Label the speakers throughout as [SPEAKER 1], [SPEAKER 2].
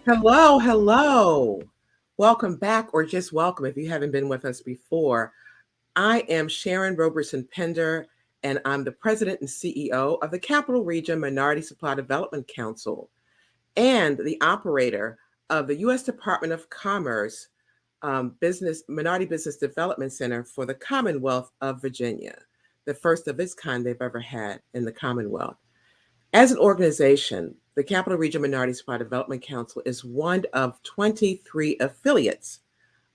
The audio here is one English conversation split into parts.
[SPEAKER 1] Hello, hello. Welcome back, or just welcome if you haven't been with us before. I am Sharon Roberson Pinder, and I'm the president and CEO of the Capital Region Minority Supply Development Council and the operator of the U.S. Department of Commerce Minority Business Development Center for the Commonwealth of Virginia, the first of its kind they've ever had in the Commonwealth. As an organization, the Capital Region Minority Supply Development Council is one of 23 affiliates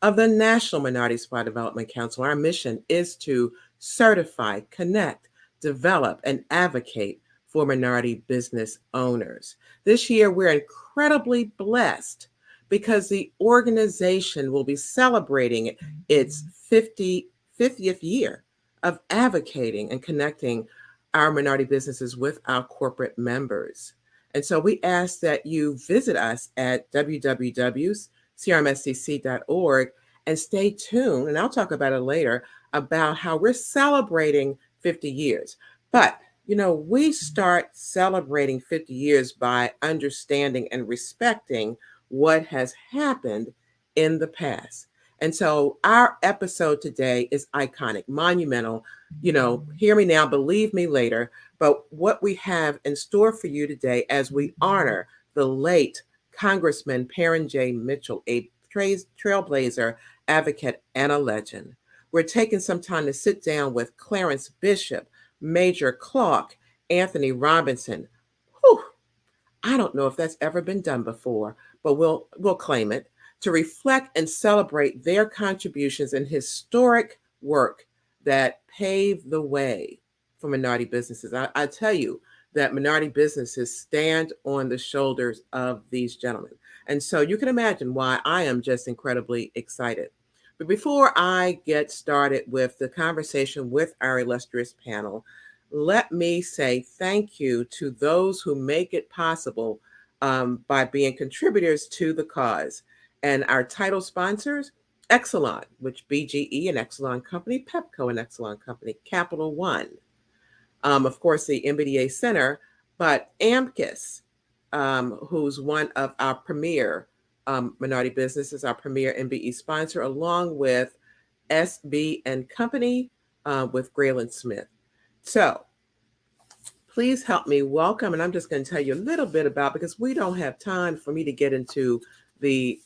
[SPEAKER 1] of the National Minority Supply Development Council. Our mission is to certify, connect, develop, and advocate for minority business owners. This year, we're incredibly blessed because the organization will be celebrating its 50th year of advocating and connecting our minority businesses with our corporate members. And so we ask that you visit us at www.crmsdc.org and stay tuned. And I'll talk about it later about how we're celebrating 50 years. But, we start celebrating 50 years by understanding and respecting what has happened in the past. And so our episode today is iconic, monumental. Hear me now, believe me later. But what we have in store for you today as we honor the late Congressman Parren J. Mitchell, a trailblazer, advocate, and a legend. We're taking some time to sit down with Clarence Bishop, Major Clark, Anthony Robinson. Whew, I don't know if that's ever been done before, but we'll claim it to reflect and celebrate their contributions and historic work that paved the way for minority businesses. I tell you that minority businesses stand on the shoulders of these gentlemen. And so you can imagine why I am just incredibly excited. But before I get started with the conversation with our illustrious panel, let me say thank you to those who make it possible by being contributors to the cause. And our title sponsors, Exelon, which BGE and Exelon Company, Pepco and Exelon Company, Capital One, of course, the MBDA Center, but AMCUS, who's one of our premier minority businesses, our premier MBE sponsor, along with SB and Company with Grayland Smith. So please help me welcome, and I'm just going to tell you a little bit about, because we don't have time for me to get into the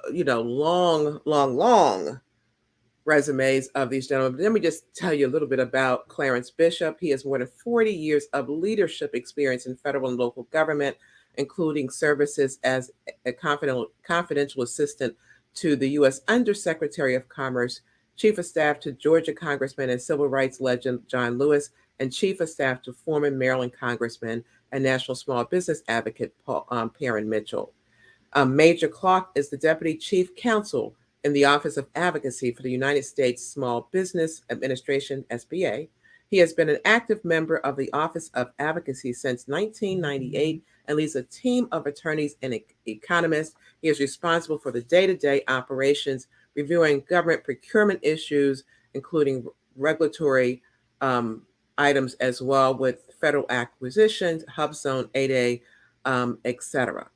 [SPEAKER 1] long resumes of these gentlemen. But let me just tell you a little bit about Clarence Bishop. He has more than 40 years of leadership experience in federal and local government, including services as a confidential assistant to the U.S. Undersecretary of Commerce, Chief of Staff to Georgia Congressman and Civil Rights legend John Lewis, and Chief of Staff to former Maryland Congressman and National Small Business Advocate Parren Mitchell. Major Clark is the Deputy Chief Counsel in the Office of Advocacy for the United States Small Business Administration, SBA. He has been an active member of the Office of Advocacy since 1998 and leads a team of attorneys and economists. He is responsible for the day-to-day operations, reviewing government procurement issues, including regulatory items as well with federal acquisitions, HubZone 8A, etc.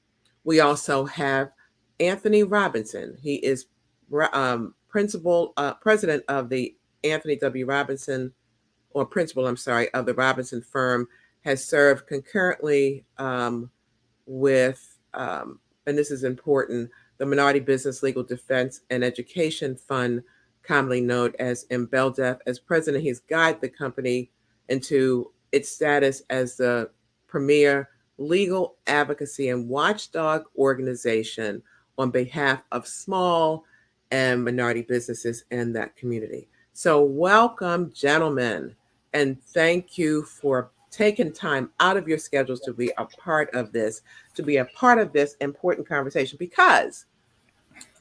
[SPEAKER 1] We also have Anthony Robinson. He is president of the Anthony W. Robinson, or principal, I'm sorry, of the Robinson firm, has served concurrently with, and this is important, the Minority Business Legal Defense and Education Fund, commonly known as MBLDEF. As president, he's guided the company into its status as the premier legal advocacy and watchdog organization on behalf of small and minority businesses in that community. So welcome, gentlemen, and thank you for taking time out of your schedules to be a part of this, important conversation, because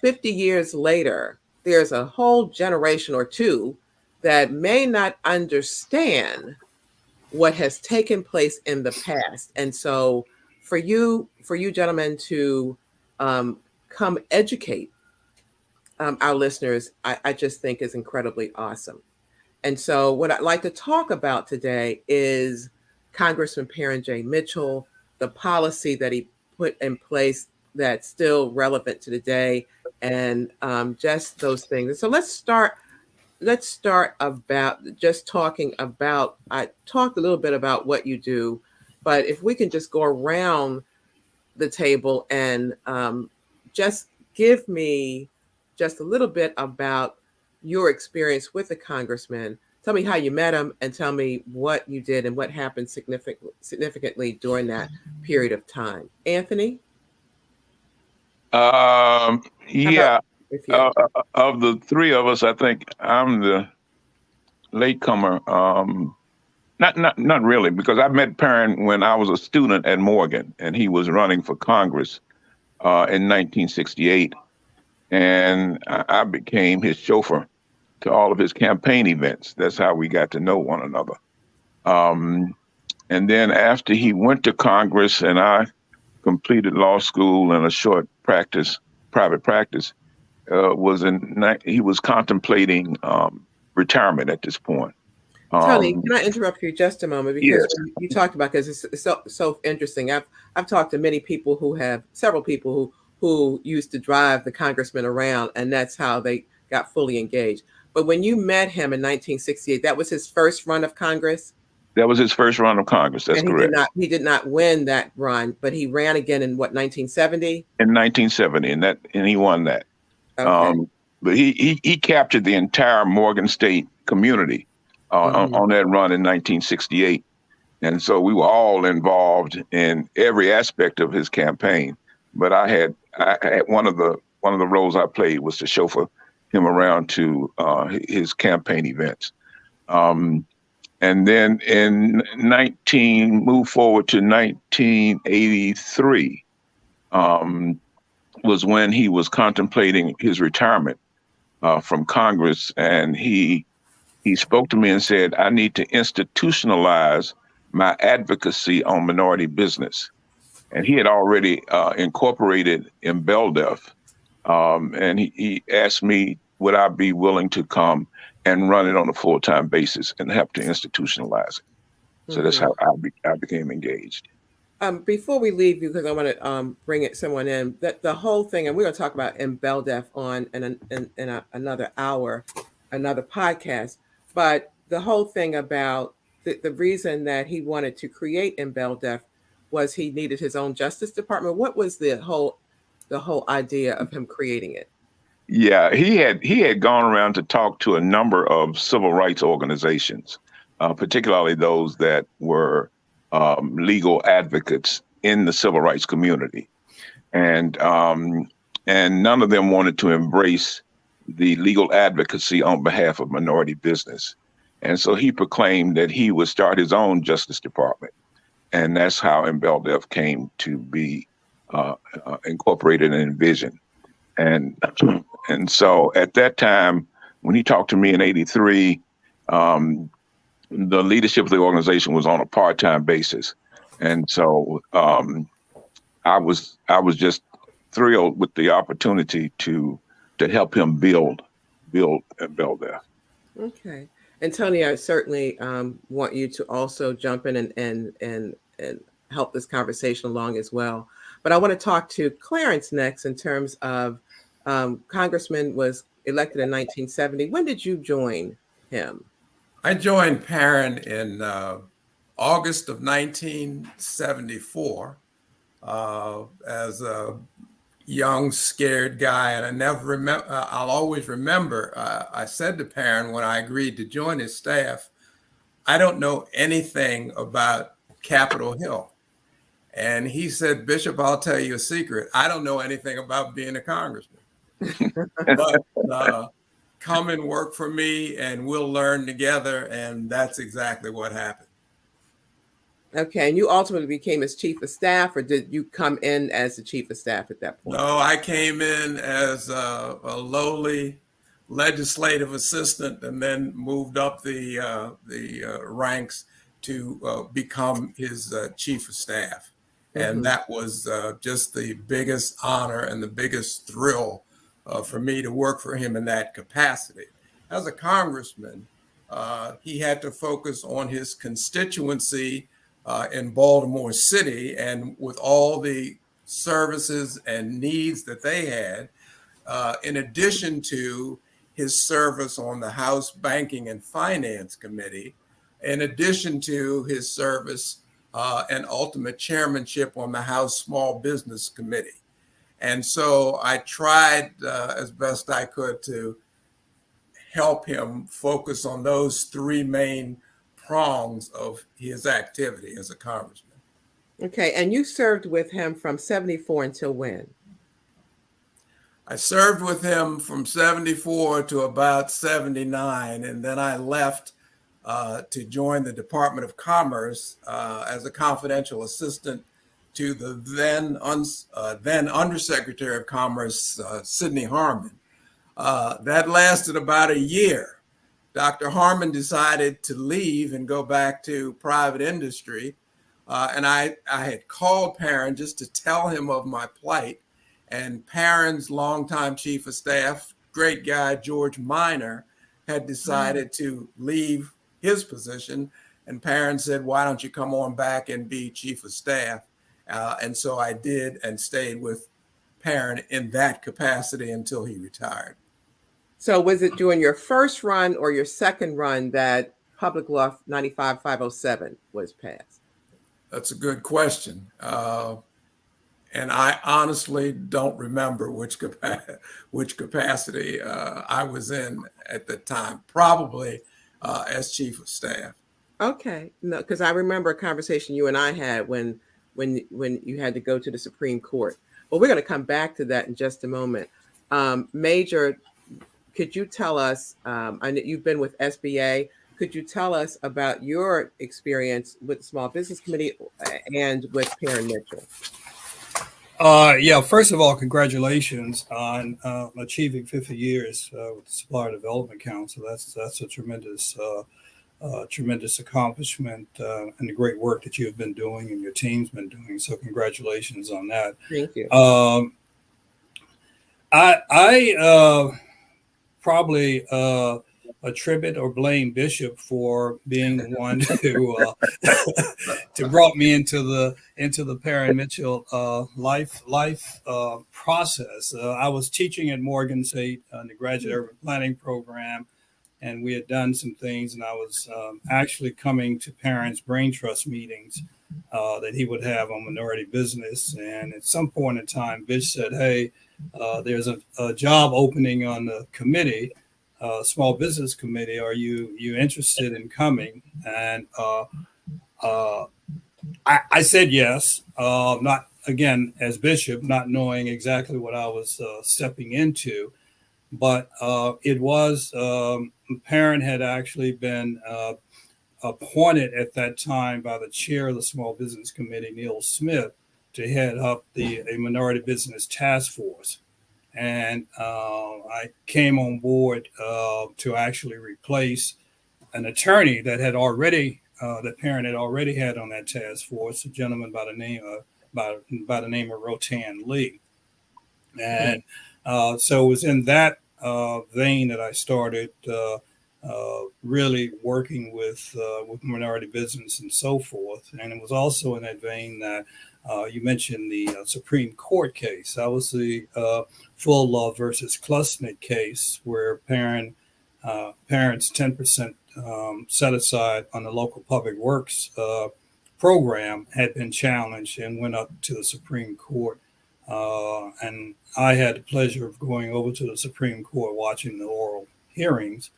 [SPEAKER 1] 50 years later, there's a whole generation or two that may not understand what has taken place in the past. And so for you gentlemen to come educate our listeners, I just think is incredibly awesome. And so what I'd like to talk about today is Congressman Parren J. Mitchell, the policy that he put in place that's still relevant to the day, and just those things. And so let's start about just talking about, I talked a little bit about what you do, but if we can just go around the table and just give me just a little bit about your experience with the congressman. Tell me how you met him and tell me what you did and what happened significantly during that period of time. Anthony, how about
[SPEAKER 2] Yeah.
[SPEAKER 1] with you?
[SPEAKER 2] Of the three of us, I think I'm the latecomer. Not really, because I met Parren when I was a student at Morgan, and he was running for Congress in 1968, and I became his chauffeur to all of his campaign events. That's how we got to know one another. Um, and then after he went to Congress, and I completed law school and a short private practice, he was contemplating retirement at this point.
[SPEAKER 1] Tony,
[SPEAKER 2] Um,
[SPEAKER 1] can I interrupt you just a moment because
[SPEAKER 2] yes,
[SPEAKER 1] you talked about, because it's so interesting. I've talked to many people who have several people who used to drive the congressman around, and that's how they got fully engaged. But when you met him in 1968, that was his first run of Congress,
[SPEAKER 2] that was his first run of Congress. That's
[SPEAKER 1] and
[SPEAKER 2] correct.
[SPEAKER 1] he did not win that run, but he ran again in what, 1970?
[SPEAKER 2] In 1970, and he won that.
[SPEAKER 1] Okay.
[SPEAKER 2] Um, but he captured the entire Morgan State community
[SPEAKER 1] Hmm.
[SPEAKER 2] on that run in 1968, and so we were all involved in every aspect of his campaign. But I had one of the roles I played was to chauffeur him around to his campaign events. Um, and then in 19 move forward to 1983, um, was when he was contemplating his retirement from Congress, and he spoke to me and said, "I need to institutionalize my advocacy on minority business." And he had already incorporated in BelDef, and he asked me would I be willing to come and run it on a full-time basis and help to institutionalize it. So that's
[SPEAKER 1] Hmm.
[SPEAKER 2] how I became engaged.
[SPEAKER 1] Before we leave you, because I want to bring someone in, that the whole thing, and we're going to talk about MBelDef on another hour, another podcast. But the whole thing about the reason that he wanted to create MBelDef was he needed his own Justice Department. What was the whole idea of him creating it?
[SPEAKER 2] Yeah, he had gone around to talk to a number of civil rights organizations, particularly those that were legal advocates in the civil rights community, and none of them wanted to embrace the legal advocacy on behalf of minority business, and so he proclaimed that he would start his own Justice Department, and that's how MBelDef came to be incorporated and envisioned. And and so at that time, when he talked to me in '83, um, the leadership of the organization was on a part-time basis, and so I was just thrilled with the opportunity to help him build and build that.
[SPEAKER 1] Okay. And Tony, I certainly want you to also jump in and help this conversation along as well. But I want to talk to Clarence next in terms of Congressman was elected in 1970. When did you join him?
[SPEAKER 3] I joined Parren in August of 1974 as a young, scared guy. And I never remember, I'll always remember, I said to Parren when I agreed to join his staff, I don't know anything about Capitol Hill. And he said, Bishop, I'll tell you a secret. I don't know anything about being a congressman, but come and work for me and we'll learn together. And that's exactly what happened.
[SPEAKER 1] Okay, and you ultimately became his chief of staff, or did you come in as the chief of staff at that point?
[SPEAKER 3] No, I came in as a lowly legislative assistant and then moved up the ranks to become his chief of staff. And
[SPEAKER 1] Hmm.
[SPEAKER 3] that was just the biggest honor and the biggest thrill for me to work for him in that capacity. As a congressman, he had to focus on his constituency in Baltimore City, and with all the services and needs that they had, in addition to his service on the House Banking and Finance Committee, in addition to his service and ultimate chairmanship on the House Small Business Committee. And so I tried as best I could to help him focus on those three main prongs of his activity as a congressman.
[SPEAKER 1] Okay, and you served with him from 74 until when?
[SPEAKER 3] I served with him from 74 to about 79, and then I left to join the Department of Commerce as a confidential assistant to the then Undersecretary of Commerce, Sidney Harmon. That lasted about a year. Dr. Harmon decided to leave and go back to private industry. And I had called Parren just to tell him of my plight. And Parren's longtime chief of staff, great guy, George Minor, had decided to leave his position. And Parren said, why don't you come on back and be chief of staff? And so I did, and stayed with Parren in that capacity until he retired.
[SPEAKER 1] So was it during your first run or your second run that Public Law 95-507 was passed?
[SPEAKER 3] That's a good question. And I honestly don't remember which capacity I was in at the time, probably as chief of staff.
[SPEAKER 1] Okay, no, because I remember a conversation you and I had when you had to go to the Supreme Court. Well, we're going to come back to that in just a moment. Major, could you tell us, I know you've been with SBA, could you tell us about your experience with the Small Business Committee and with Parren Mitchell?
[SPEAKER 4] Yeah, first of all, congratulations on achieving 50 years with the Supplier Development Council. That's a tremendous accomplishment and the great work that you've been doing and your team's been doing. So congratulations on that.
[SPEAKER 1] Thank you.
[SPEAKER 4] I probably attribute or blame Bishop for being the one to brought me into the Parren Mitchell life process. I was teaching at Morgan State in the graduate urban planning program, and we had done some things, and I was actually coming to Parren's brain trust meetings that he would have on minority business. And at some point in time, Bish said, hey, there's a job opening on the committee, Small Business Committee. Are you interested in coming? And I said yes, not again as Bishop, not knowing exactly what I was stepping into, but it was Parren had actually been appointed at that time by the chair of the Small Business Committee, Neil Smith, to head up a minority business task force. And I came on board to actually replace an attorney that had already that Parren had already had on that task force, a gentleman by the name of Rotan Lee. And so it was in that vein that I started really working with minority business and so forth. And it was also in that vein that you mentioned the Supreme Court case. That was the Full Law versus Klusnick case, where parents' 10% set aside on the local public works program had been challenged and went up to the Supreme Court. And I had the pleasure of going over to the Supreme Court, watching the oral hearings,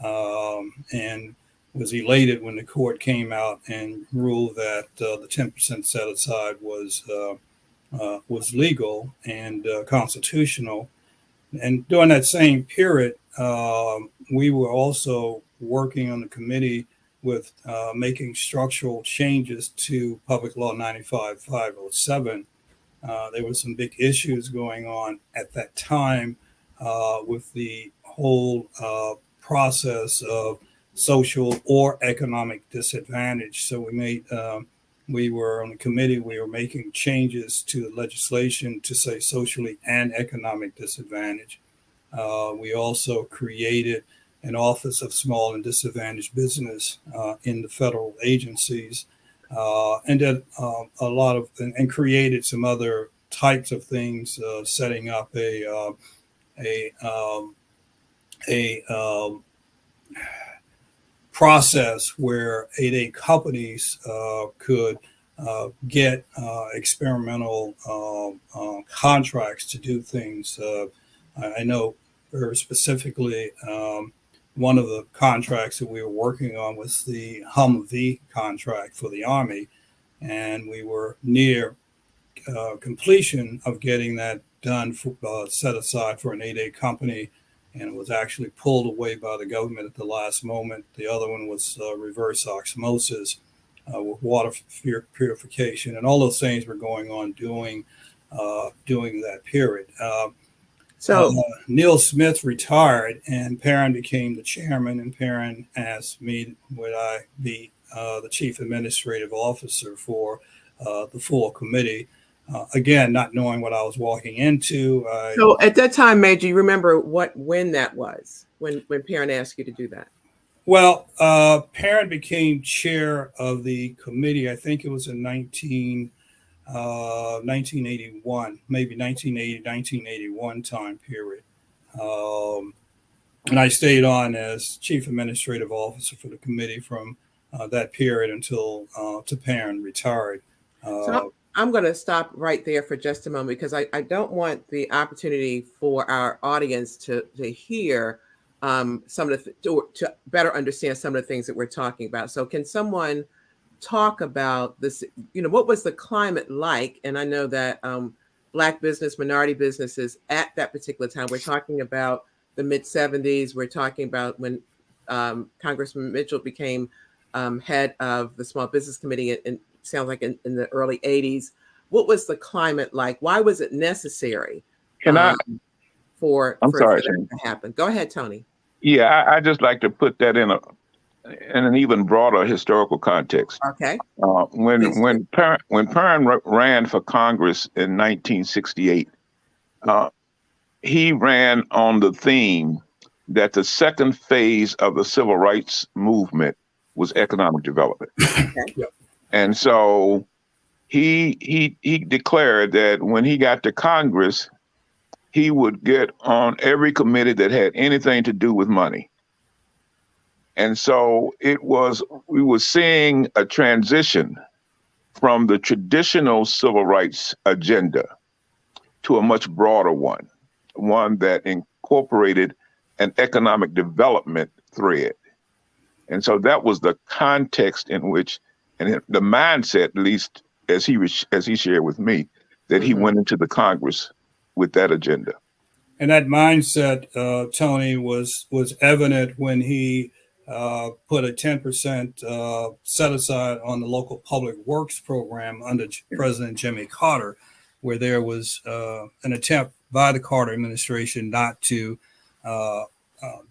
[SPEAKER 4] and was elated when the court came out and ruled that the 10% set aside was legal and constitutional. And during that same period, we were also working on the committee with making structural changes to Public Law 95-507. There were some big issues going on at that time with the whole process of social or economic disadvantage. So we were on the committee, we were making changes to the legislation to say socially and economic disadvantage. We also created an Office of Small and Disadvantaged Business in the federal agencies, and did a lot of, and created some other types of things, setting up a process where 8A companies could get experimental contracts to do things. I know very specifically one of the contracts that we were working on was the Humvee contract for the Army, and we were near completion of getting that done, set aside for an 8A company, and it was actually pulled away by the government at the last moment. The other one was reverse osmosis with water purification, and all those things were going on during that period.
[SPEAKER 1] So
[SPEAKER 4] Neil Smith retired, and Parren became the chairman, and Parren asked me would I be the chief administrative officer for the full committee. Again, not knowing what I was walking into.
[SPEAKER 1] So at that time, May, do you remember when that was, when Parren asked you to do that?
[SPEAKER 4] Well, Parren became chair of the committee. I think it was in 1981, maybe 1980, 1981 time period. And I stayed on as chief administrative officer for the committee from that period until Parren retired.
[SPEAKER 1] So I'm going to stop right there for just a moment, because I don't want the opportunity for our audience to hear some of to better understand some of the things that we're talking about. So can someone talk about this? What was the climate like? And I know that Black business, minority businesses at that particular time, we're talking about the mid 70s. We're talking about when Congressman Mitchell became head of the Small Business Committee, and sounds like in the early 80s. What was the climate like? Why was it necessary for that to happen? Go ahead, Tony.
[SPEAKER 2] Yeah, I just like to put that in an even broader historical context.
[SPEAKER 1] Okay.
[SPEAKER 2] When Parren ran for Congress in 1968, he ran on the theme that the second phase of the civil rights movement was economic development.
[SPEAKER 1] Okay.
[SPEAKER 4] Yep.
[SPEAKER 2] And so he declared that when he got to Congress, he would get on every committee that had anything to do with money. And so we were seeing a transition from the traditional civil rights agenda to a much broader one that incorporated an economic development thread. And so that was the context in which, and the mindset, at least as he shared with me, that he went into the Congress with that agenda.
[SPEAKER 4] And that mindset, Tony, was evident when he put a 10% set aside on the local public works program under President Jimmy Carter, where there was an attempt by the Carter administration not to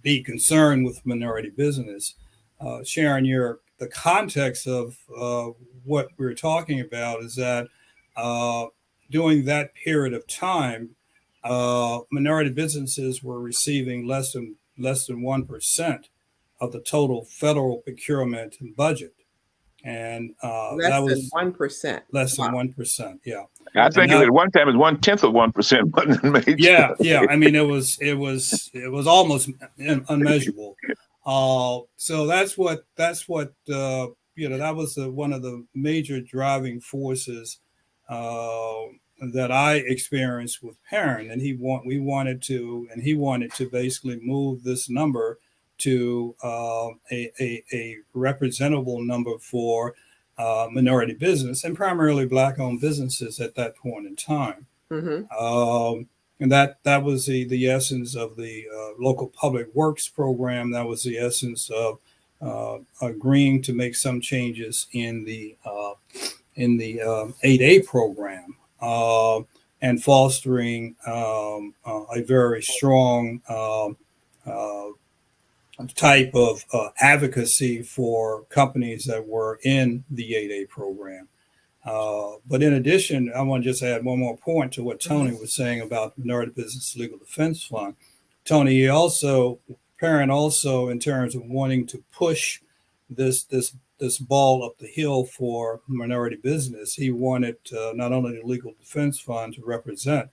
[SPEAKER 4] be concerned with minority business. Sharon, the context of what we're talking about is that during that period of time, minority businesses were receiving less than 1% of the total federal procurement budget, and
[SPEAKER 1] less than 1%.
[SPEAKER 4] Less than 1%. Yeah,
[SPEAKER 2] I think at one time it was 1/10 of 1%, wasn't major.
[SPEAKER 4] Yeah. I mean, it was almost unmeasurable. So that was one of the major driving forces that I experienced with Parren, and he wanted to basically move this number to a representable number for minority business and primarily Black-owned businesses at that point in time. Mm-hmm. And that was the essence of the local public works program. That was the essence of agreeing to make some changes in the 8A program and fostering a very strong type of advocacy for companies that were in the 8A program. But in addition, I want to just add one more point to what Tony was saying about Minority Business Legal Defense Fund. Tony, Parren also, in terms of wanting to push this this ball up the hill for minority business. He wanted not only the Legal Defense Fund to represent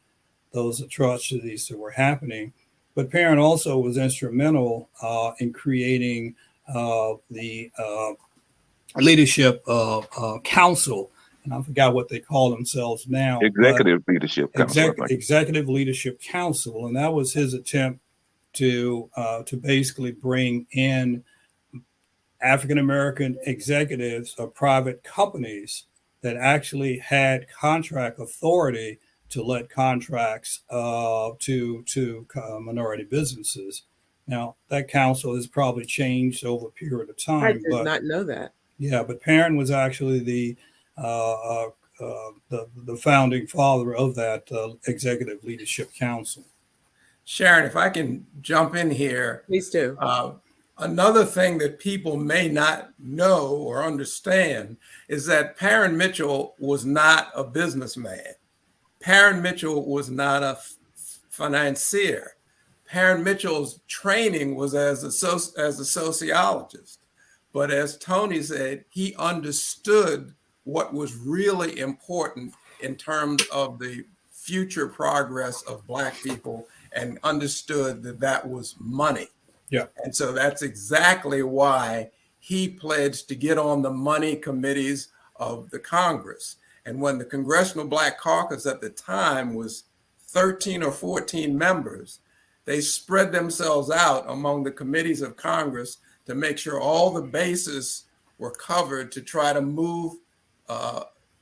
[SPEAKER 4] those atrocities that were happening, but Parren also was instrumental in creating the leadership council, and I forgot what they call themselves now.
[SPEAKER 2] Executive Leadership Council.
[SPEAKER 4] Executive Leadership Council, and that was his attempt to basically bring in African American executives of private companies that actually had contract authority to let contracts to minority businesses. Now, that council has probably changed over a period of time.
[SPEAKER 1] I did not know that.
[SPEAKER 4] Yeah, but Parren was actually the founding father of that Executive Leadership Council.
[SPEAKER 3] Sharon, if I can jump in here.
[SPEAKER 1] Please do.
[SPEAKER 3] Another thing that people may not know or understand is that Parren Mitchell was not a businessman. Parren Mitchell was not a financier. Parren Mitchell's training was as a sociologist. But as Tony said, he understood what was really important in terms of the future progress of Black people and understood that that was money.
[SPEAKER 4] Yeah.
[SPEAKER 3] And so that's exactly why he pledged to get on the money committees of the Congress. And when the Congressional Black Caucus at the time was 13 or 14 members, they spread themselves out among the committees of Congress to make sure all the bases were covered to try to move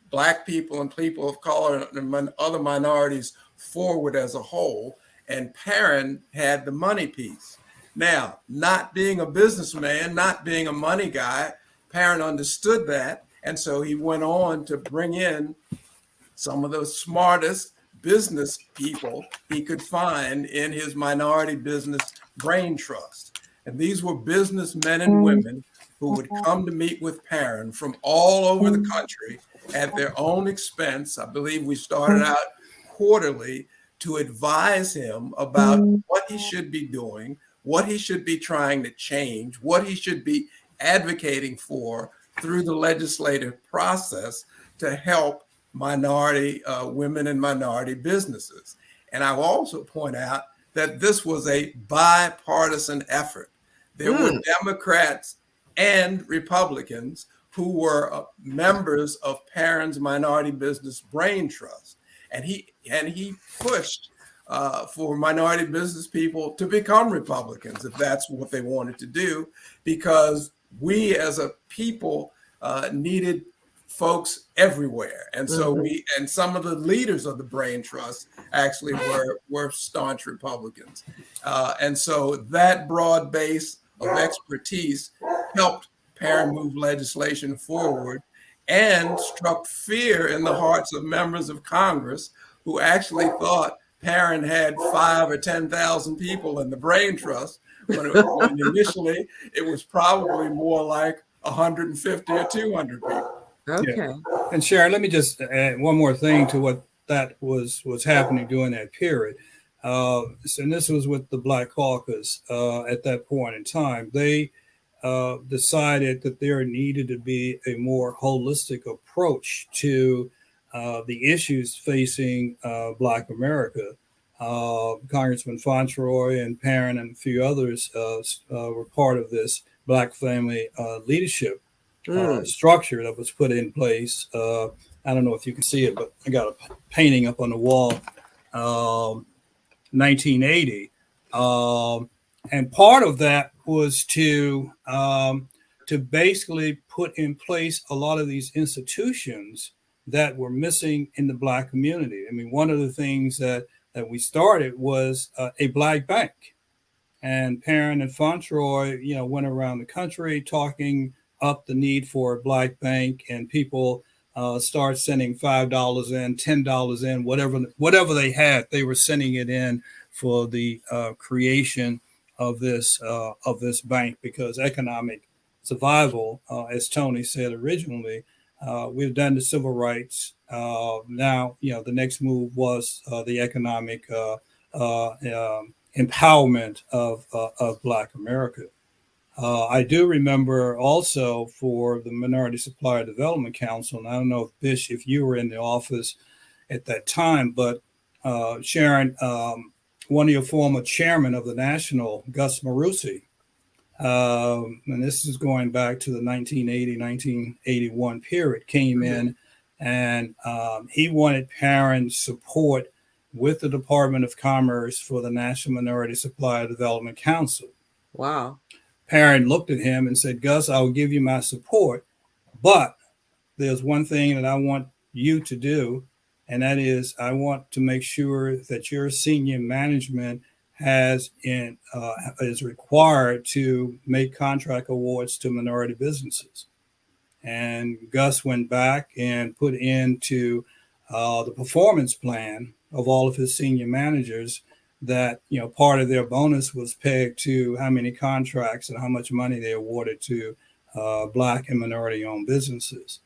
[SPEAKER 3] Black people and people of color and other minorities forward as a whole. And Parren had the money piece. Now, not being a businessman, not being a money guy, Parren understood that. And so he went on to bring in some of the smartest business people he could find in his minority business brain trust. And these were businessmen and women who would come to meet with Parren from all over the country at their own expense. I believe we started out quarterly to advise him about what he should be doing, what he should be trying to change, what he should be advocating for through the legislative process to help minority women and minority businesses. And I will also point out that this was a bipartisan effort. There were Democrats and Republicans who were members of Parren's Minority Business Brain Trust. And he pushed for minority business people to become Republicans if that's what they wanted to do, because we as a people needed folks everywhere. And so and some of the leaders of the Brain Trust actually were staunch Republicans. And so that broad base of expertise helped Parren move legislation forward and struck fear in the hearts of members of Congress who actually thought Parren had 5,000 or 10,000 people in the Brain Trust, when initially it was probably more like 150 or 200 people.
[SPEAKER 1] Okay.
[SPEAKER 4] Yeah. And Sharon, let me just add one more thing to what that was happening during that period. And this was with the Black Caucus at that point in time. They decided that there needed to be a more holistic approach to the issues facing Black America. Congressman Fauntleroy and Parren and a few others were part of this Black family leadership structure that was put in place. I don't know if you can see it, but I got a painting up on the wall, 1980. And part of that was to basically put in place a lot of these institutions that were missing in the Black community. I mean, one of the things that we started was a Black bank. And Parren and Fauntleroy, went around the country talking up the need for a Black bank, and people start sending $5 in, $10 in, whatever they had, they were sending it in for the creation of this bank, because economic survival, as Tony said originally, we've done the civil rights. Now, the next move was the economic empowerment of Black America. I do remember also for the Minority Supplier Development Council, and I don't know if Bish, if you were in the office at that time, but Sharon, one of your former chairman of the National, Gus Marusi, and this is going back to the 1980-1981 period, came in and he wanted Parren support with the Department of Commerce for the National Minority Supplier Development Council.
[SPEAKER 1] Wow.
[SPEAKER 4] Parren looked at him and said, Gus, I will give you my support, but there's one thing that I want you to do, and that is I want to make sure that your senior management is required to make contract awards to minority businesses. And Gus went back and put into the performance plan of all of his senior managers that, you know, part of their bonus was pegged to how many contracts and how much money they awarded to Black and minority owned businesses.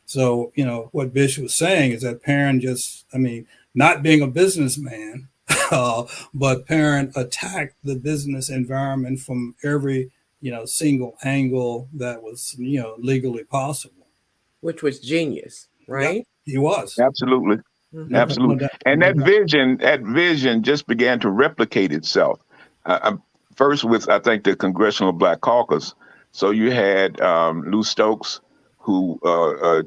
[SPEAKER 4] So, you know, what Bish was saying is that Parren just, I mean, not being a businessman, but Parren attacked the business environment from every, you know, single angle that was, you know, legally possible.
[SPEAKER 1] Which was genius, right?
[SPEAKER 4] Yep, he was.
[SPEAKER 2] Absolutely.
[SPEAKER 1] Mhm.
[SPEAKER 2] Absolutely. And that vision just began to replicate itself. First with, I think, the Congressional Black Caucus. So you had Lou Stokes, who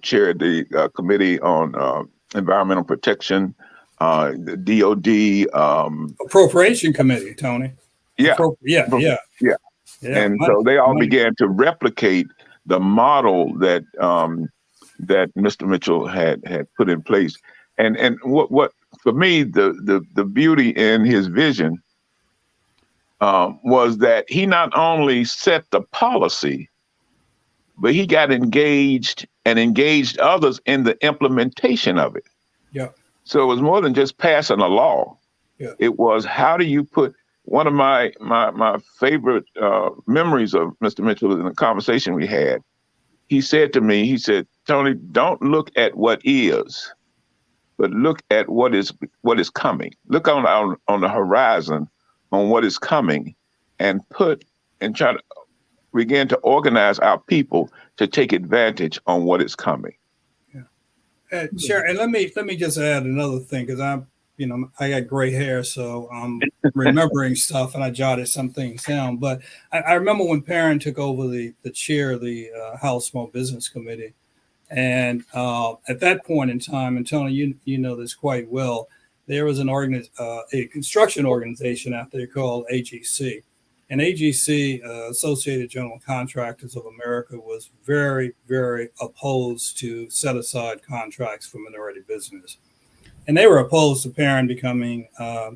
[SPEAKER 2] chaired the Committee on Environmental Protection, the DOD.
[SPEAKER 4] Appropriation Committee, Tony.
[SPEAKER 2] Yeah.
[SPEAKER 4] Yeah.
[SPEAKER 2] And so they all began to replicate the model that that Mr. Mitchell had put in place. And what for me, the beauty in his vision was that he not only set the policy, but he got engaged and engaged others in the implementation of it.
[SPEAKER 4] Yeah.
[SPEAKER 2] So it was more than just passing a law.
[SPEAKER 4] Yeah.
[SPEAKER 2] It was, how do you put, one of my favorite memories of Mr. Mitchell in the conversation we had, he said to me, he said, Tony, don't look at what is, but look at what is coming. Look on the horizon on what is coming, and try to begin to organize our people to take advantage on what is coming.
[SPEAKER 4] Yeah. Sharon, and let me just add another thing, because I got gray hair, so I'm remembering stuff, and I jotted some things down. But I remember when Parren took over the chair of the House Small Business Committee, and at that point in time, and Tony, you know this quite well, there was a construction organization out there called AGC. And AGC, Associated General Contractors of America, was very, very opposed to set-aside contracts for minority business. And they were opposed to Parren becoming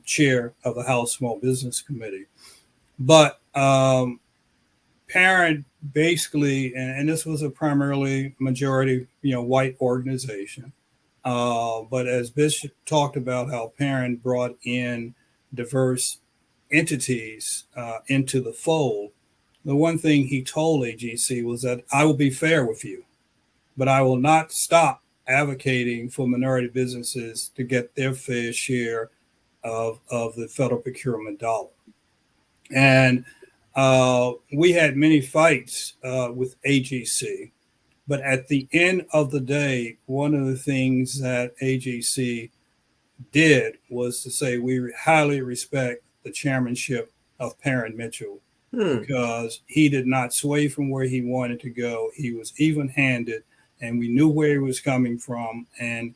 [SPEAKER 4] chair of the House Small Business Committee. But Parren basically, and this was a primarily majority, white organization. But as Bishop talked about how Parren brought in diverse entities into the fold, the one thing he told AGC was that I will be fair with you, but I will not stop advocating for minority businesses to get their fair share of the federal procurement dollar. And we had many fights with AGC, but at the end of the day, one of the things that AGC did was to say we highly respect the chairmanship of Parren Mitchell because he did not sway from where he wanted to go. He was even-handed, and we knew where he was coming from, and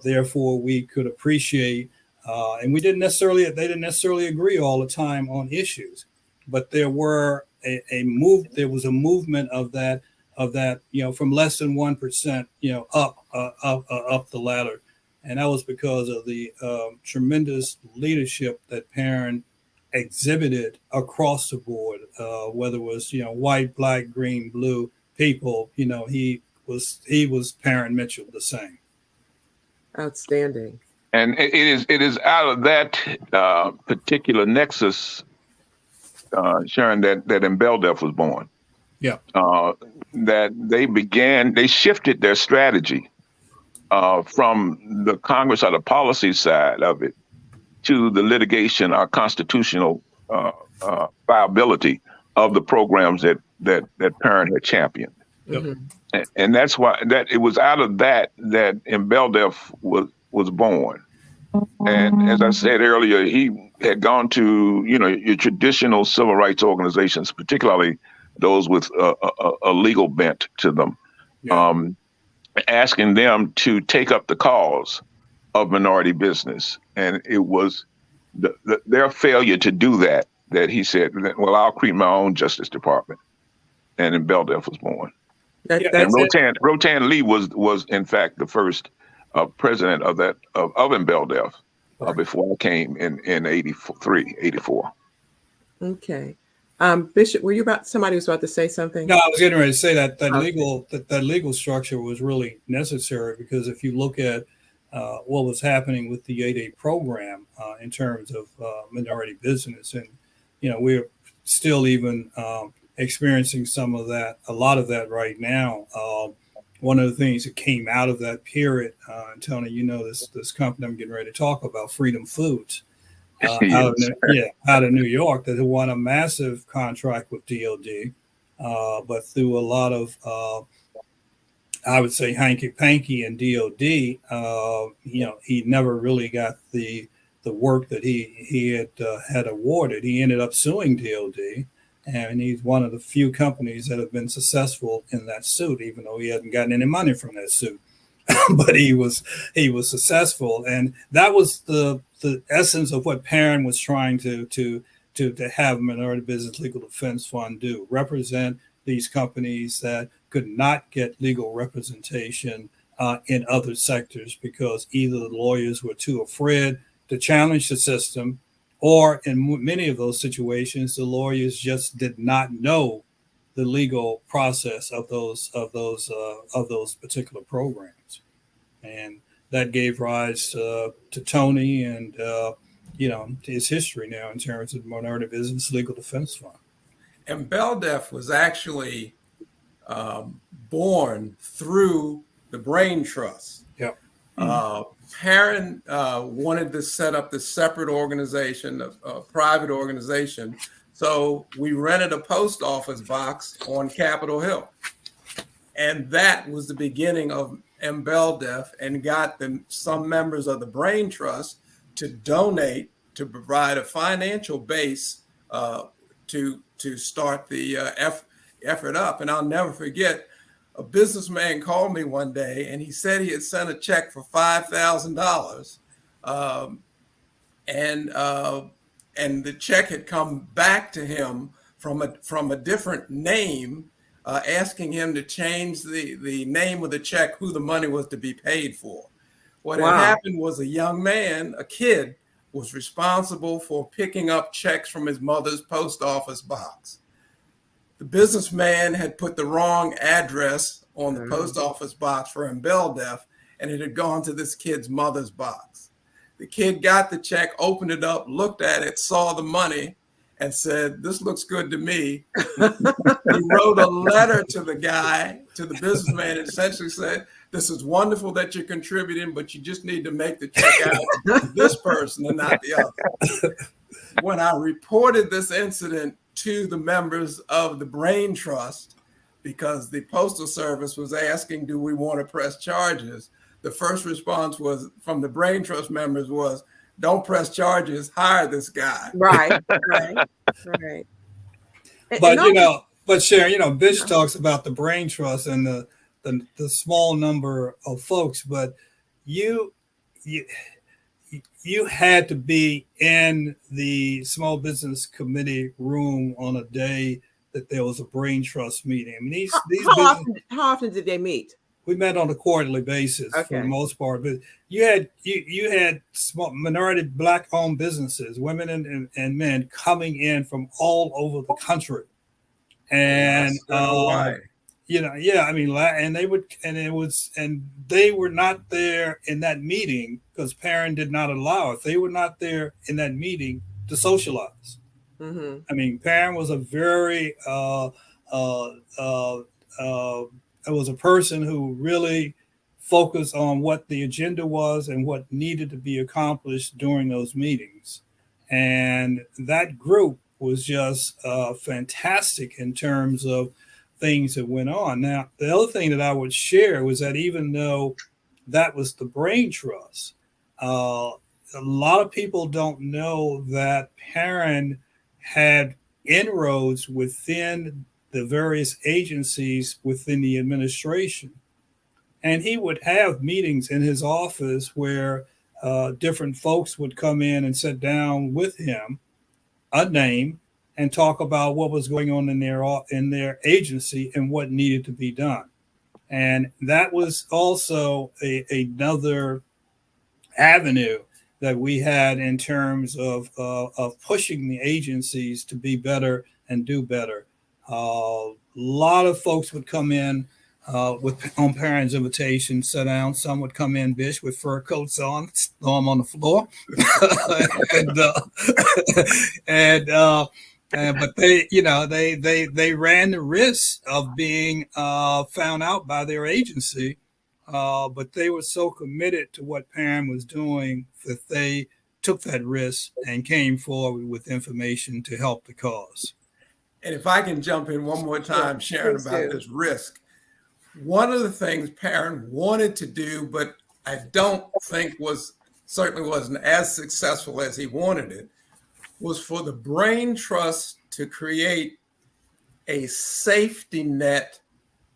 [SPEAKER 4] therefore we could appreciate. And they didn't necessarily agree all the time on issues, but there was a movement of that from less than 1%, up the ladder. And that was because of the tremendous leadership that Parren exhibited across the board, whether it was, white, black, green, blue people, he was Parren Mitchell the same.
[SPEAKER 1] Outstanding.
[SPEAKER 2] And it is out of that particular nexus, Sharon, that MBLDF was born.
[SPEAKER 4] Yeah.
[SPEAKER 2] That they shifted their strategy from the Congress or the policy side of it to the litigation or constitutional viability of the programs that Parren had championed.
[SPEAKER 4] Yep.
[SPEAKER 2] And that's why that it was out of that MBLDF was born. And as I said earlier, he had gone to your traditional civil rights organizations, particularly those with a legal bent to them, asking them to take up the cause of minority business. And it was their failure to do that he said, well, I'll create my own Justice Department. And MBLDF was born. And Rotan Lee was in fact the first president of MBLDF before I came in 83, 84.
[SPEAKER 1] Okay. Bishop, somebody was about to say something?
[SPEAKER 4] No, I was getting ready to say that legal structure was really necessary, because if you look at what was happening with the 8A program in terms of minority business, and we're still even experiencing a lot of that right now. One of the things that came out of that period, Tony, this company I'm getting ready to talk about, Freedom Foods, out of New York, that won a massive contract with DOD, but through a lot of, I would say, hanky-panky in DOD, he never really got the work that he had awarded. He ended up suing DOD. And he's one of the few companies that have been successful in that suit, even though he hadn't gotten any money from that suit. But he was successful, and that was the essence of what Parren was trying to have Minority Business Legal Defense Fund do: represent these companies that could not get legal representation in other sectors because either the lawyers were too afraid to challenge the system, or in many of those situations, the lawyers just did not know the legal process of those particular programs, and that gave rise to Tony and his history now in terms of Minority Business Legal Defense Fund.
[SPEAKER 3] And MBLDF was actually born through the Brain Trust.
[SPEAKER 4] Yep.
[SPEAKER 3] Parren wanted to set up this separate organization, a private organization. So we rented a post office box on Capitol Hill. And that was the beginning of MBLDF, and got some members of the Brain Trust to donate to provide a financial base to start the effort up. And I'll never forget, a businessman called me one day, and he said he had sent a check for $5,000, and the check had come back to him from a different name, asking him to change the name of the check, who the money was to be paid for. What had happened was a young man, a kid, was responsible for picking up checks from his mother's post office box. The businessman had put the wrong address on the post office box for MBLDF, and it had gone to this kid's mother's box. The kid got the check, opened it up, looked at it, saw the money, and said, "This looks good to me." He wrote a letter to the businessman, and essentially said, "This is wonderful that you're contributing, but you just need to make the check out to this person and not the other." When I reported this incident to the members of the Brain Trust, because the Postal Service was asking, do we want to press charges, the first response was from the Brain Trust members was, "Don't press charges, hire this guy."
[SPEAKER 1] Right.
[SPEAKER 4] But Sharon, Bish talks about the Brain Trust and the small number of folks, but you had to be in the Small Business Committee room on a day that there was a Brain Trust meeting. I mean,
[SPEAKER 1] how often did they meet?
[SPEAKER 4] We met on a quarterly basis for the most part, but you had small minority Black-owned businesses, women and men coming in from all over the country, and they were not there in that meeting because Parren did not allow it. They were not there in that meeting to socialize.
[SPEAKER 1] Mm-hmm.
[SPEAKER 4] I mean, Parren was a very it was a person who really focused on what the agenda was and what needed to be accomplished during those meetings. And that group was just fantastic in terms of things that went on. Now, the other thing that I would share was that even though that was the brain trust, a lot of people don't know that Parren had inroads within the various agencies within the administration. And he would have meetings in his office where different folks would come in and sit down with him, unnamed, and talk about what was going on in their agency and what needed to be done. And that was also another avenue that we had in terms of pushing the agencies to be better and do better. A lot of folks would come in on Parren's invitation, sit down. Some would come in, Bish, with fur coats on, throw them on the floor, but they ran the risk of being found out by their agency. But they were so committed to what Parren was doing that they took that risk and came forward with information to help the cause.
[SPEAKER 3] And if I can jump in one more time, Sharon, about this risk. One of the things Parren wanted to do, but I don't think certainly wasn't as successful as he wanted it, was for the Brain Trust to create a safety net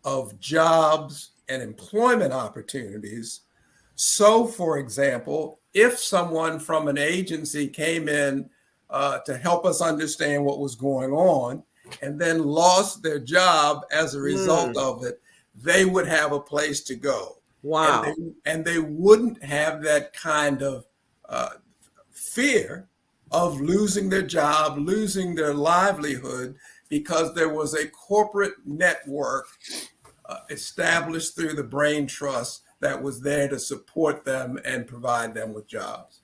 [SPEAKER 3] of jobs and employment opportunities. So, for example, if someone from an agency came in to help us understand what was going on and then lost their job as a result of it, they would have a place to go.
[SPEAKER 1] Wow.
[SPEAKER 3] And they wouldn't have that kind of fear of losing their job, losing their livelihood, because there was a corporate network established through the Brain Trust that was there to support them and provide them with jobs.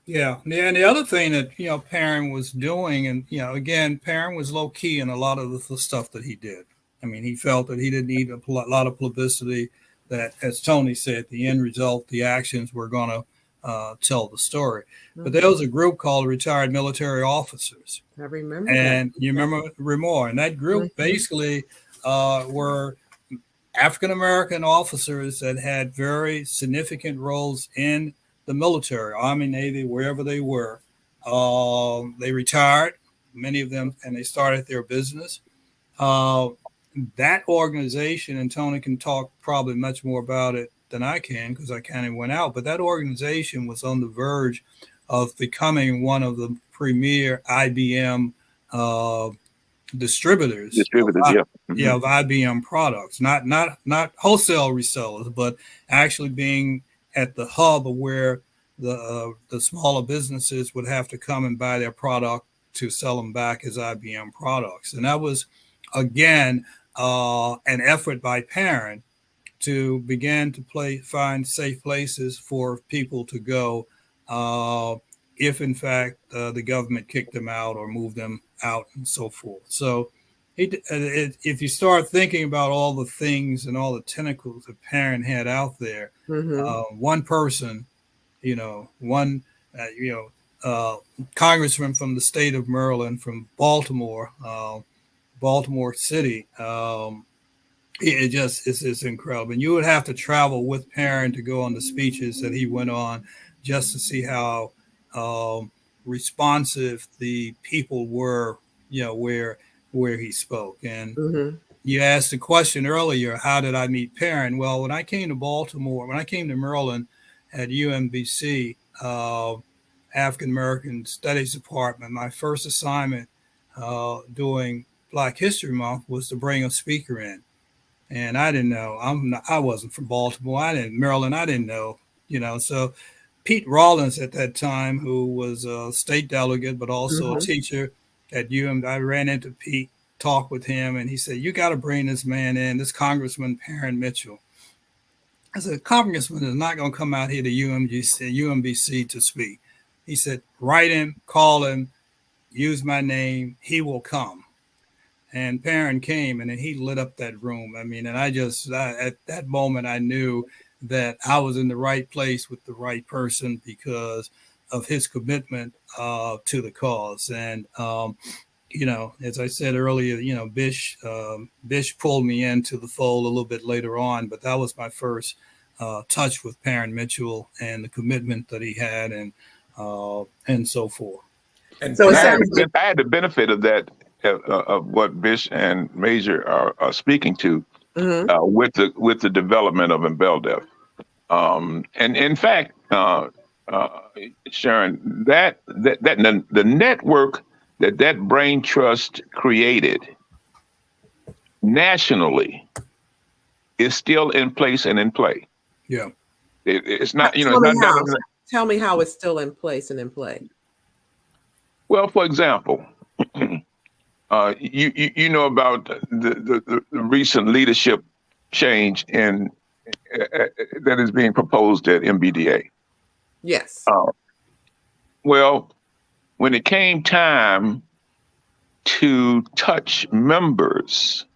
[SPEAKER 4] Yeah, and the other thing that Parren was doing, and again, Parren was low key in a lot of the stuff that he did. I mean, he felt that he didn't need a lot of publicity. That, as Tony said, the end result, the actions were going to tell the story. But there was a group called Retired Military Officers.
[SPEAKER 1] I remember.
[SPEAKER 4] And you remember Remore, and that group basically were African-American officers that had very significant roles in the military, Army, Navy, wherever they were. They retired, many of them, and they started their business. That organization, and Tony can talk probably much more about it than I can because I kind of went out, but that organization was on the verge of becoming one of the premier IBM distributors of IBM products, not wholesale resellers, but actually being at the hub of where the smaller businesses would have to come and buy their product to sell them back as IBM products. And that was, again, an effort by Parren to begin to find safe places for people to go if, in fact, the government kicked them out or moved them out and so forth. So if you start thinking about all the things and all the tentacles that Parren had out there, one person, congressman from the state of Maryland, from Baltimore City, it's incredible. And you would have to travel with Parren to go on the speeches that he went on just to see how responsive the people were, where he spoke. And you asked the question earlier, how did I meet Parren? Well, when I came to Maryland at UMBC, African American Studies Department, my first assignment during Black History Month was to bring a speaker in. And I didn't know, I wasn't from Baltimore. Maryland, I didn't know, so Pete Rollins at that time, who was a state delegate, but also a teacher at UM, I ran into Pete, talked with him, and he said, you got to bring this man in, this Congressman Parren Mitchell. I said, Congressman is not going to come out here to UMBC to speak. He said, write him, call him, use my name, he will come. And Parren came, and then he lit up that room. I mean, and at that moment, I knew that I was in the right place with the right person because of his commitment to the cause. And as I said earlier, Bish pulled me into the fold a little bit later on, but that was my first touch with Parren Mitchell and the commitment that he had, and so forth.
[SPEAKER 3] And
[SPEAKER 1] So it
[SPEAKER 2] I
[SPEAKER 1] sounds like,
[SPEAKER 2] had the benefit of that, of what Bish and Major are speaking to,
[SPEAKER 1] mhm.
[SPEAKER 2] with the development of Embeldev. And in fact, Sharon, that the network that brain trust created nationally is still in place and in play.
[SPEAKER 4] Yeah.
[SPEAKER 2] It's not,
[SPEAKER 1] Tell me how. Tell me how it's still in place and in play.
[SPEAKER 2] well, for example, you know about the recent leadership change that is being proposed at MBDA.
[SPEAKER 1] Yes.
[SPEAKER 2] Well, when it came time to touch members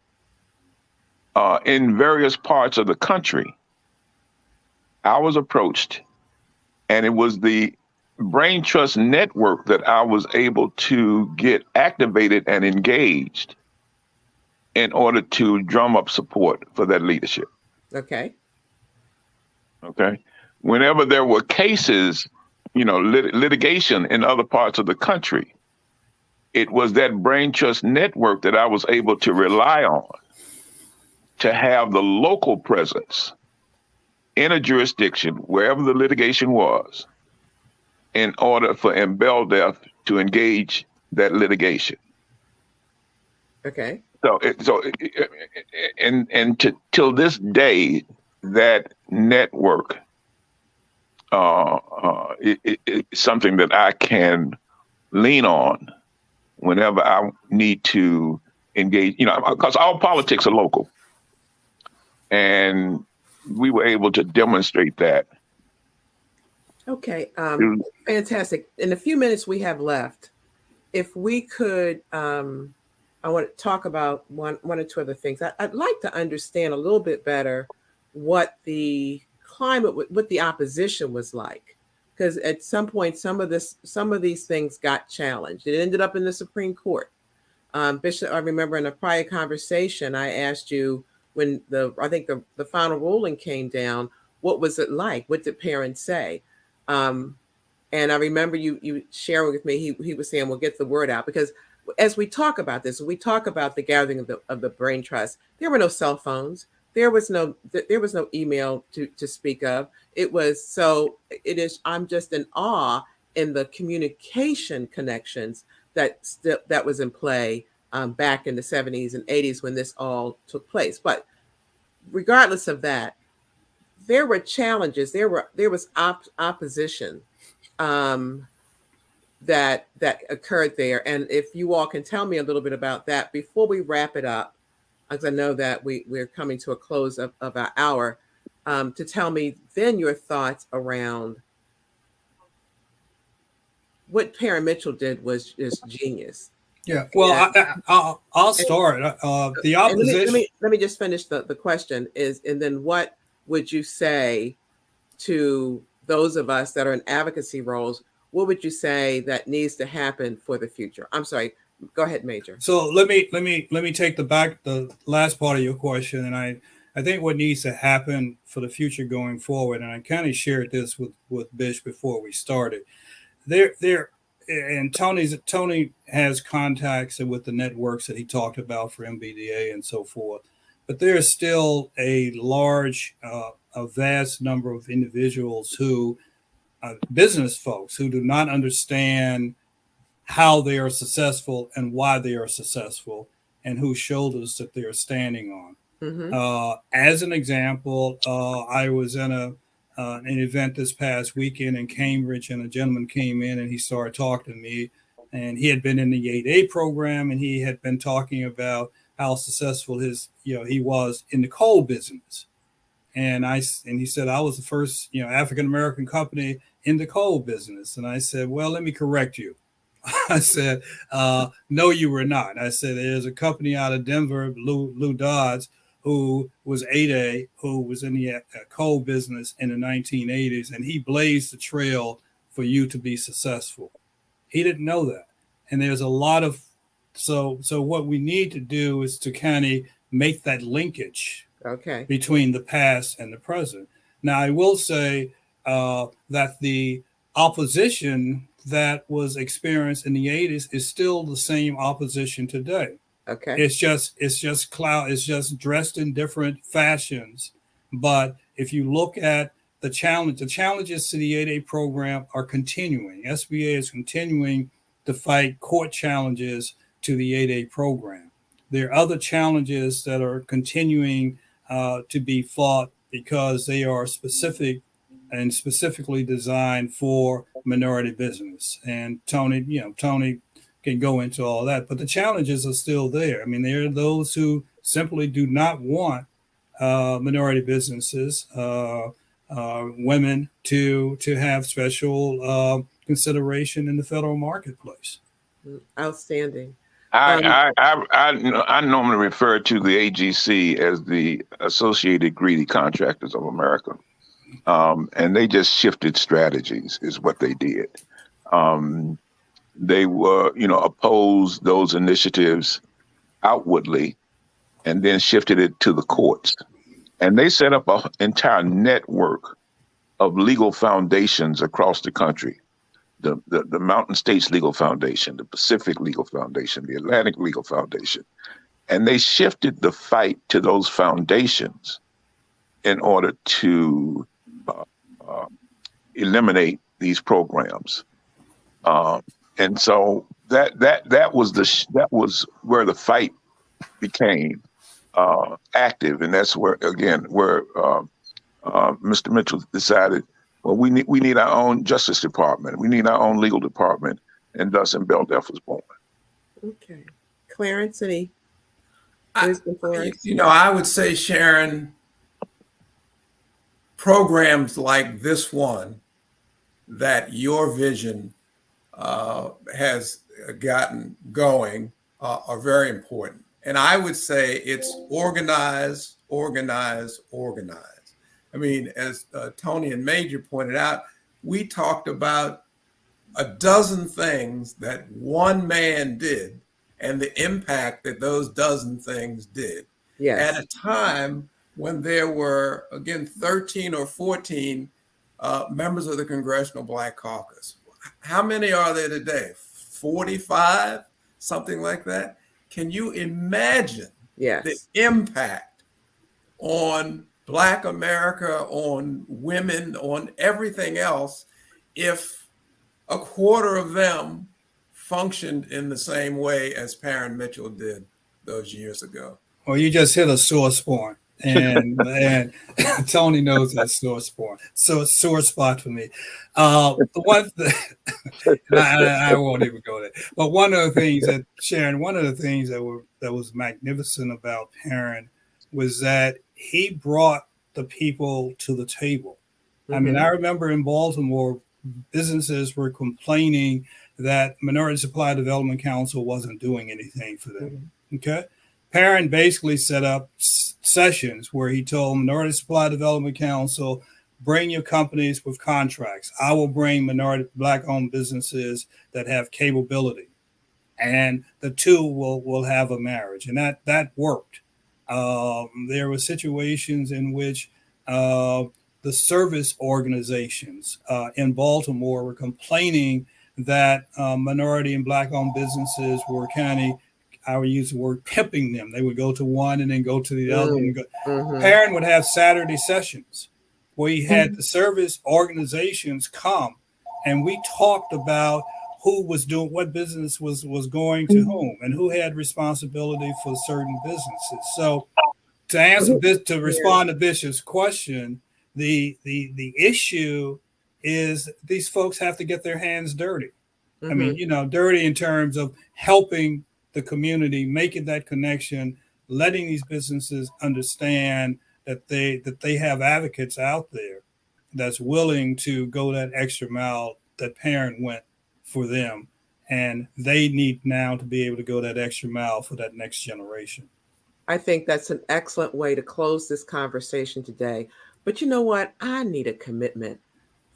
[SPEAKER 2] in various parts of the country, I was approached, and it was the Brain Trust Network that I was able to get activated and engaged in order to drum up support for that leadership.
[SPEAKER 1] Okay.
[SPEAKER 2] Okay. Whenever there were cases, litigation in other parts of the country, it was that Brain Trust Network that I was able to rely on to have the local presence in a jurisdiction, wherever the litigation was, in order for Embeldev to engage that litigation.
[SPEAKER 1] Okay.
[SPEAKER 2] Till this day, that network is something that I can lean on whenever I need to engage, because all politics are local. And we were able to demonstrate that.
[SPEAKER 1] Okay. Fantastic. In the few minutes we have left, if we could, I want to talk about one or two other things. I'd like to understand a little bit better what the climate, what the opposition was like, because at some point, some of these things got challenged. It ended up in the Supreme Court. Bishop, I remember in a prior conversation, I asked you when the final ruling came down, what was it like? What did parents say? And I remember you sharing with me, he was saying, well, get the word out, because as we talk about this, we talk about the gathering of the brain trust. There were no cell phones. There was no email to speak of. I'm just in awe in the communication connections that was in play back in the 70s and 80s when this all took place. But regardless of that, there were challenges. There was opposition that occurred there. And if you all can tell me a little bit about that before we wrap it up, because I know that we're coming to a close of our hour, to tell me then your thoughts around what Parren Mitchell did was just genius.
[SPEAKER 4] Yeah. Well, I'll start. The opposition.
[SPEAKER 1] Let me just finish the question and then what would you say to those of us that are in advocacy roles? What would you say that needs to happen for the future? I'm sorry. Go ahead, Major.
[SPEAKER 4] So let me take the last part of your question, and I think what needs to happen for the future going forward, and I kind of shared this with Bish before we started. And Tony has contacts with the networks that he talked about for MBDA and so forth, but there is still a vast number of individuals who, business folks, who do not understand how they are successful and why they are successful and whose shoulders that they are standing on. Mm-hmm. As an example, I was in an event this past weekend in Cambridge, and a gentleman came in and he started talking to me, and he had been in the 8A program, and he had been talking about how successful he was in the coal business. And he said, I was the first, African-American company in the coal business. And I said, well, let me correct you. I said, no, you were not. I said, there's a company out of Denver, Lou Dodds, who was 8A, who was in the coal business in the 1980s, and he blazed the trail for you to be successful. He didn't know that. And there's a lot of So what we need to do is to kind of make that linkage
[SPEAKER 1] Okay.
[SPEAKER 4] between the past and the present. Now, I will say that the opposition that was experienced in the 80s is still the same opposition today.
[SPEAKER 1] Okay.
[SPEAKER 4] It's just dressed in different fashions. But if you look at the challenges to the 8A program are continuing. SBA is continuing to fight court challenges to the 8A program. There are other challenges that are continuing to be fought because they are specifically designed for minority business. And Tony can go into all that, but the challenges are still there. I mean, there are those who simply do not want minority businesses, women to have special consideration in the federal marketplace.
[SPEAKER 1] Outstanding.
[SPEAKER 2] I normally refer to the AGC as the Associated Greedy Contractors of America, and they just shifted strategies, is what they did. They were, opposed those initiatives outwardly, and then shifted it to the courts, and they set up an entire network of legal foundations across the country. The Mountain States Legal Foundation, the Pacific Legal Foundation, the Atlantic Legal Foundation. And they shifted the fight to those foundations in order to eliminate these programs. And so that was where the fight became active. And that's where Mr. Mitchell decided, well, we need our own Justice Department. We need our own legal department. And thus, Bell Deaf was born.
[SPEAKER 1] Okay. Clarence, any wisdom for us?
[SPEAKER 3] I would say, Sharon, programs like this one that your vision has gotten going are very important. And I would say it's organize. I mean, as Tony and Major pointed out, we talked about a dozen things that one man did and the impact that those dozen things did.
[SPEAKER 1] Yes.
[SPEAKER 3] At a time when there were, again, 13 or 14 members of the Congressional Black Caucus. How many are there today? 45, something like that. Can you imagine the impact on Black America, on women, on everything else, if a quarter of them functioned in the same way as Parren Mitchell did those years ago?
[SPEAKER 4] Well, you just hit a sore spot, and Tony knows that sore spot. So sore spot for me. The one I won't even go there. But one of the things that Sharon, that was magnificent about Parren was that he brought the people to the table. Mm-hmm. I mean, I remember in Baltimore, businesses were complaining that Minority Supply Development Council wasn't doing anything for them. Mm-hmm. Okay. Parren basically set up sessions where he told Minority Supply Development Council, bring your companies with contracts. I will bring minority Black-owned businesses that have capability, and the two will have a marriage. And that worked. There were situations in which the service organizations in Baltimore were complaining that minority and Black-owned businesses were kind of, I would use the word, pimping them. They would go to one and then go to the other. Mm-hmm. Parren would have Saturday sessions where he had the service organizations come, and we talked about who was doing what business was going to whom and who had responsibility for certain businesses. So to respond to Bishop's question, the issue is these folks have to get their hands dirty. Mm-hmm. I mean, dirty in terms of helping the community, making that connection, letting these businesses understand that they have advocates out there that's willing to go that extra mile that Parren went for them, and they need now to be able to go that extra mile for that next generation.
[SPEAKER 1] I think that's an excellent way to close this conversation today. But you know what? I need a commitment.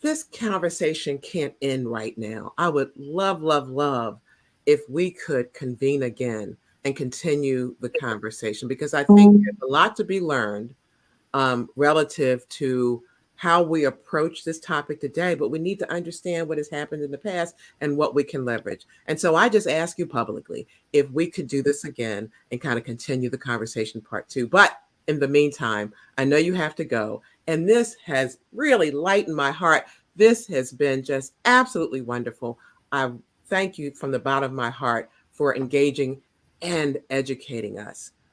[SPEAKER 1] This conversation can't end right now. I would love if we could convene again and continue the conversation, because I think there's a lot to be learned relative to how we approach this topic today, but we need to understand what has happened in the past and what we can leverage. And so I just ask you publicly if we could do this again and kind of continue the conversation part two. But in the meantime, I know you have to go. And this has really lightened my heart. This has been just absolutely wonderful. I thank you from the bottom of my heart for engaging and educating us.